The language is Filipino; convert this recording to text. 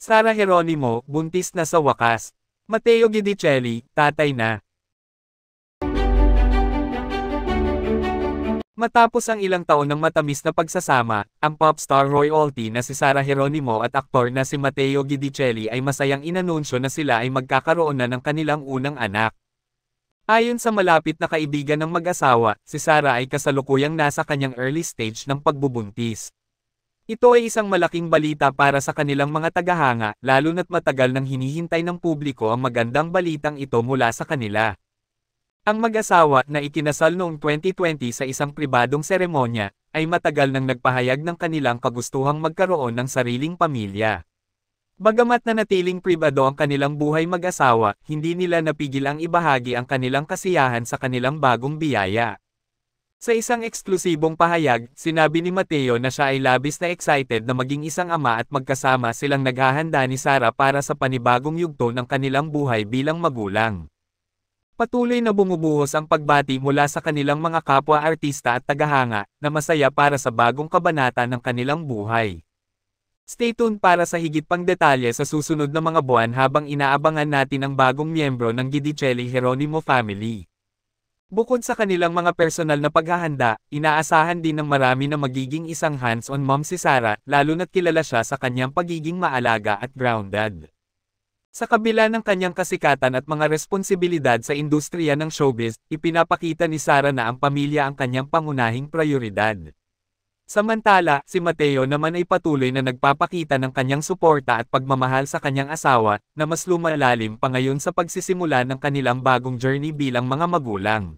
Sara Geronimo, buntis na sa wakas. Matteo Guidicelli, tatay na. Matapos ang ilang taon ng matamis na pagsasama, ang popstar royalty na si Sara Geronimo at aktor na si Matteo Guidicelli ay masayang inanunsyo na sila ay magkakaroon na ng kanilang unang anak. Ayon sa malapit na kaibigan ng mag-asawa, si Sara ay kasalukuyang nasa kanyang early stage ng pagbubuntis. Ito ay isang malaking balita para sa kanilang mga tagahanga, lalo na't matagal nang hinihintay ng publiko ang magandang balitang ito mula sa kanila. Ang mag-asawa na ikinasal noong 2020 sa isang pribadong seremonya, ay matagal nang nagpahayag ng kanilang kagustuhang magkaroon ng sariling pamilya. Bagamat nanatiling pribado ang kanilang buhay mag-asawa, hindi nila napigil ang ibahagi ang kanilang kasiyahan sa kanilang bagong biyaya. Sa isang eksklusibong pahayag, sinabi ni Matteo na siya ay labis na excited na maging isang ama at magkasama silang naghahanda ni Sara para sa panibagong yugto ng kanilang buhay bilang magulang. Patuloy na bumubuhos ang pagbati mula sa kanilang mga kapwa-artista at tagahanga, na masaya para sa bagong kabanata ng kanilang buhay. Stay tuned para sa higit pang detalye sa susunod na mga buwan habang inaabangan natin ang bagong miyembro ng Guidicelli Geronimo family. Bukod sa kanilang mga personal na paghahanda, inaasahan din ng marami na magiging isang hands-on mom si Sara, lalo na't kilala siya sa kanyang pagiging maalaga at grounded. Sa kabila ng kanyang kasikatan at mga responsibilidad sa industriya ng showbiz, ipinapakita ni Sara na ang pamilya ang kanyang pangunahing prioridad. Samantala, si Matteo naman ay patuloy na nagpapakita ng kanyang suporta at pagmamahal sa kanyang asawa, na mas lumalalim pa ngayon sa pagsisimula ng kanilang bagong journey bilang mga magulang.